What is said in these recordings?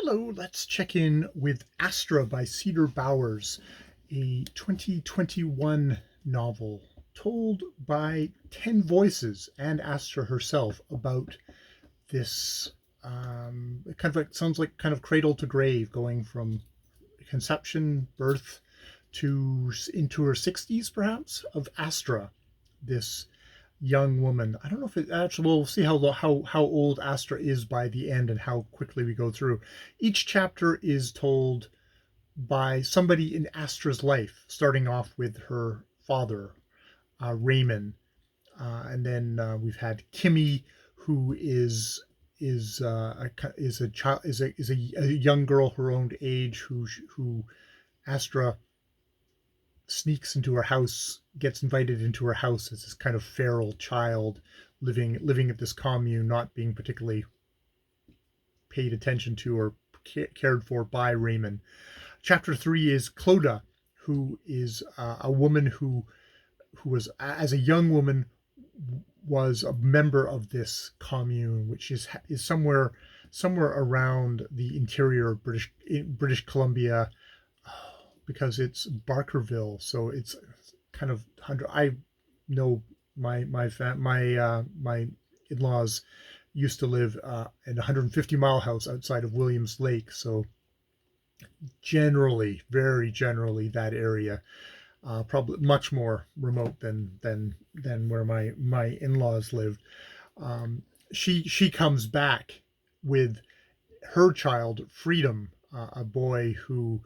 Hello, let's check in with Astra by Cedar Bowers, a 2021 novel told by 10 voices and Astra herself about this kind of like sounds like kind of cradle to grave, going from conception, birth to into her 60s perhaps, of Astra, this young woman. I don't know if it actually. We'll see how old Astra is by the end and how quickly we go through. Each chapter is told by somebody in Astra's life, starting off with her father, Rymnd, and then we've had Kmmy, who is a child is a young girl her own age who Astra sneaks into her house, gets invited into her house as this kind of feral child living at this commune, not being particularly paid attention to or cared for by Raymond. Chapter 3 is Clodagh, who is a woman who was, as a young woman, was a member of this commune, which is somewhere around the interior of British Columbia, because it's Barkerville, so it's kind of 100. I know my in-laws used to live in a 150-mile house outside of Williams Lake, so generally, very generally, that area, probably much more remote than where my in-laws lived. Um, she comes back with her child Freedom, a boy who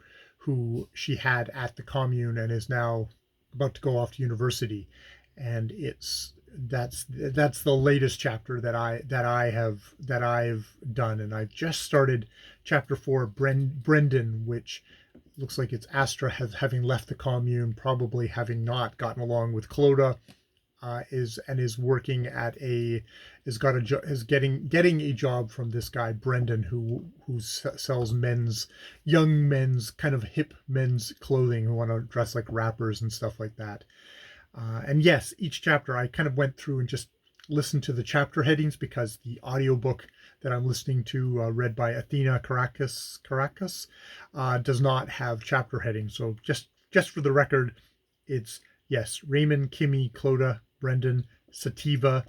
she had at the commune and is now about to go off to university, and that's the latest chapter that I've done, and I've just started chapter 4, Brndn, which looks like it's Astra having left the commune, probably having not gotten along with Clodagh, is working at a is got a is getting a job from this guy Brndn, who sells young men's kind of hip men's clothing, who want to dress like rappers and stuff like that. And yes, each chapter I kind of went through and just listened to the chapter headings, because the audiobook that I'm listening to, read by Athena Caracas, does not have chapter headings. So just for the record, it's yes, Rymnd, Kmmy, Clodagh, Brndn, Sativa,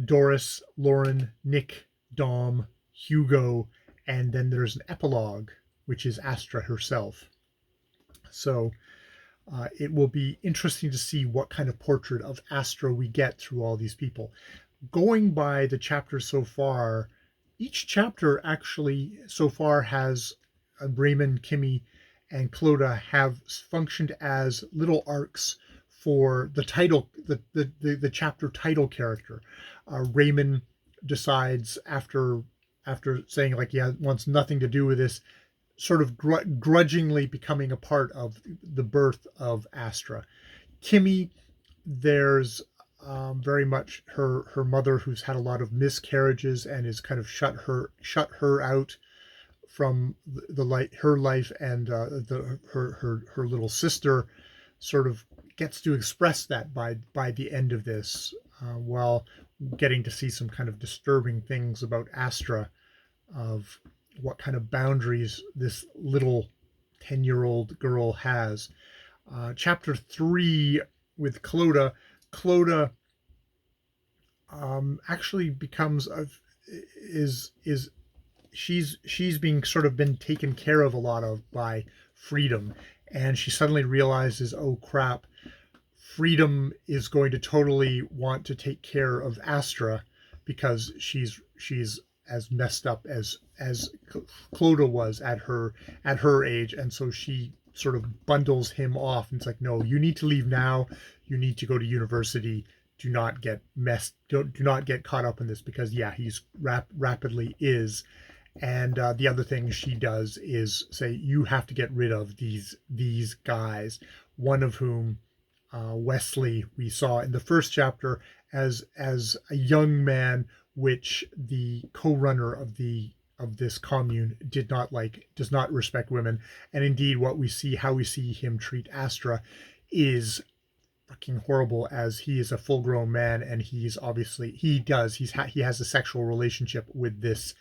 Doris, Lauren, Nick, Dom, Hugo, and then there's an epilogue, which is Astra herself. So it will be interesting to see what kind of portrait of Astra we get through all these people. Going by the chapters so far, each chapter actually so far has Rymnd, Kmmy, and Clodagh have functioned as little arcs for the title, the chapter title character. Rymnd decides, after saying like he wants nothing to do with this, sort of grudgingly becoming a part of the birth of Astra. Kmmy, there's very much her mother, who's had a lot of miscarriages and is kind of shut her out from her life, and her little sister sort of gets to express that by the end of this, while getting to see some kind of disturbing things about Astra, of what kind of boundaries this little 10-year-old girl has. Chapter 3 with Clodagh actually becomes is she's being sort of been taken care of a lot of by Freedom, and she suddenly realizes, oh crap, Freedom is going to totally want to take care of Astra, because she's as messed up as Clodagh was at her age, and so she sort of bundles him off, and it's like, no, you need to leave now. You need to go to university. Do not get do not get caught up in this, because yeah, he's rapidly is. And the other thing she does is say, you have to get rid of these guys. One of whom, Wesley, we saw in the first chapter as a young man, which the co-runner of this commune does not respect women, and indeed how we see him treat Astra is fucking horrible, as he is a full-grown man, and he has a sexual relationship with this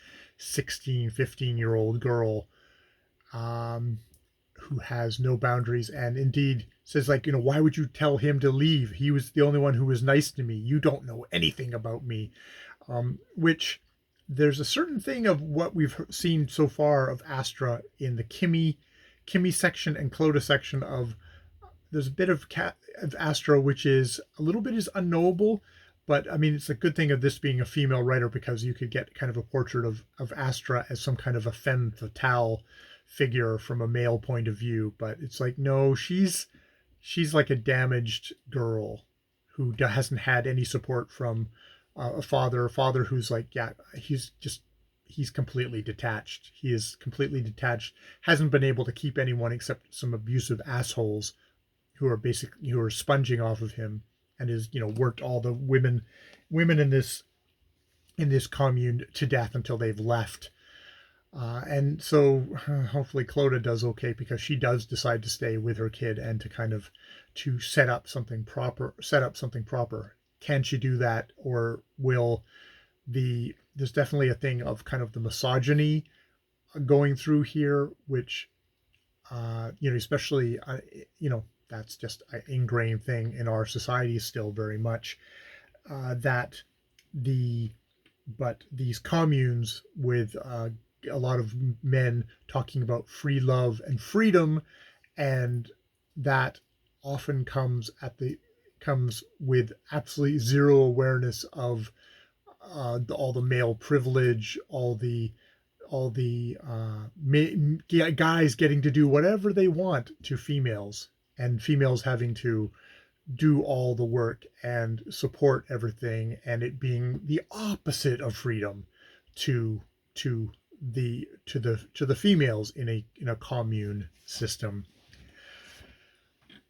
16, 15-year-old girl, um, who has no boundaries, and indeed says, like, why would you tell him to leave? He was the only one who was nice to me. You don't know anything about me. Which there's a certain thing of what we've seen so far of Astra in the Kmmy section and Clodagh section of, there's a bit of Astra which is a little bit is unknowable, but I mean it's a good thing of this being a female writer, because you could get kind of a portrait of Astra as some kind of a femme fatale figure from a male point of view. But it's like, no, she's like a damaged girl who hasn't had any support from a father who's like, yeah, he's completely detached. He is completely detached, hasn't been able to keep anyone except some abusive assholes who are sponging off of him, and is, worked all the women in this commune to death until they've left. And so hopefully Clodagh does okay, because she does decide to stay with her kid and to kind of to set up something proper. Can she do that, or will there's definitely a thing of kind of the misogyny going through here, which especially that's just an ingrained thing in our society still very much, that the but these communes with a lot of men talking about free love and freedom, and that often comes with absolutely zero awareness of all the male privilege, all the guys getting to do whatever they want to females, and females having to do all the work and support everything, and it being the opposite of freedom to to the females in a commune system.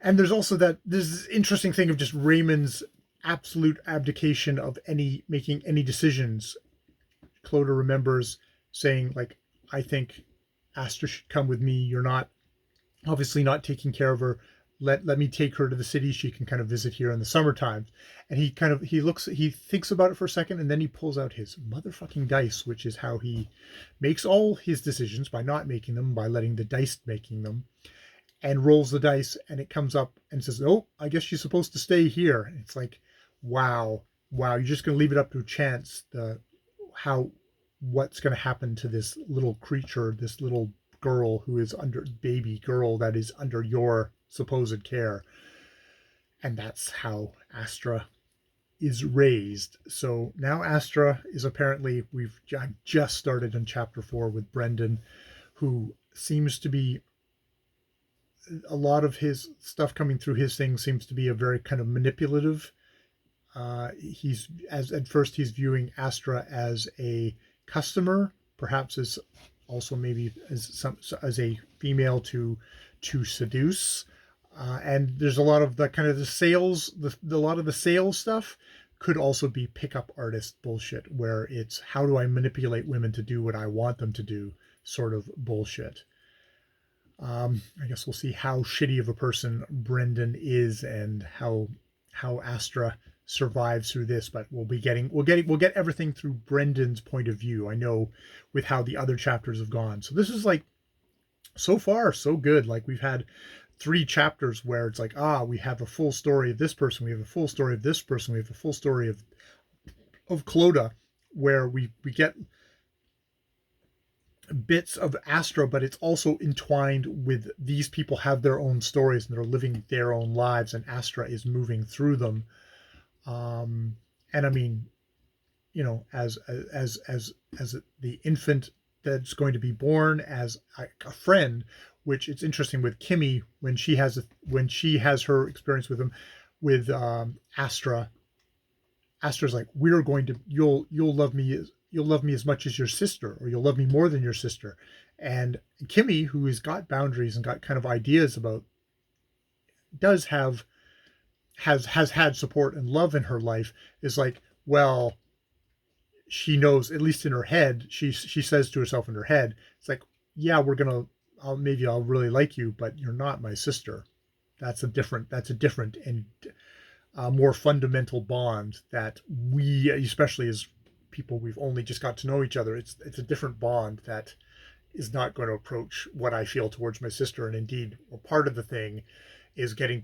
And there's also this interesting thing of just Raymond's absolute abdication of making any decisions. Clodagh remembers saying, like, I think Astra should come with me. You're not obviously not taking care of her. Let me take her to the city. She can kind of visit here in the summertime. And he thinks about it for a second, and then he pulls out his motherfucking dice, which is how he makes all his decisions, by not making them, by letting the dice making them, and rolls the dice, and it comes up and says, oh, I guess she's supposed to stay here. And it's like, wow, you're just going to leave it up to chance, what's going to happen to this little creature, this little girl who is baby girl that is under your supposed care. And that's how Astra is raised. So now Astra is apparently, we've just started in chapter 4 with Brndn, who seems to be, a lot of his stuff coming through his thing seems to be a very kind of manipulative. At first he's viewing Astra as a customer, perhaps as also maybe as a female to seduce. And there's a lot of the kind of the sales, a lot of the sales stuff could also be pickup artist bullshit, where it's how do I manipulate women to do what I want them to do, sort of bullshit. I guess we'll see how shitty of a person Brndn is, and how Astra survives through this. But we'll get everything through Brndn's point of view, I know, with how the other chapters have gone. So this is like, so far so good. Like, we've had 3 chapters where it's like, we have a full story of this person, we have a full story of this person, we have a full story of Clodagh, where we get bits of Astra, but it's also entwined with these people have their own stories and they're living their own lives, and Astra is moving through them. And I mean, as the infant that's going to be born, as a friend, which it's interesting with Kmmy, when she has her experience with him, with Astra's like, you'll love me as much as your sister, or you'll love me more than your sister. And Kmmy, who has got boundaries and got kind of ideas about, has had support and love in her life, is like, well, she knows, at least in her head, she says to herself in her head, it's like, yeah, maybe I'll really like you, but you're not my sister. That's a different and more fundamental bond that we, especially as people we've only just got to know each other. It's a different bond that is not going to approach what I feel towards my sister. And indeed, well, part of the thing is getting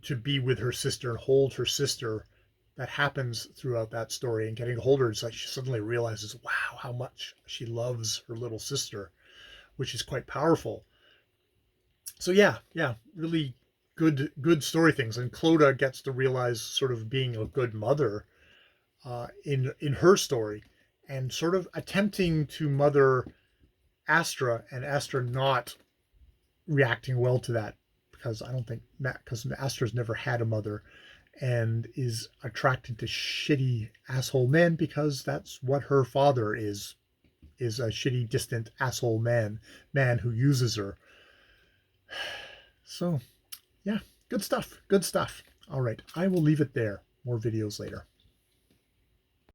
to be with her sister and hold her sister. That happens throughout that story, and getting to hold her, it's like she suddenly realizes, wow, how much she loves her little sister, which is quite powerful. So yeah, really good story things. And Clodagh gets to realize sort of being a good mother in her story, and sort of attempting to mother Astra, and Astra not reacting well to that, because I don't think because Astra's never had a mother, and is attracted to shitty asshole men because that's what her father is a shitty, distant asshole man who uses her. So yeah, good stuff. Good stuff. All right, I will leave it there. More videos later.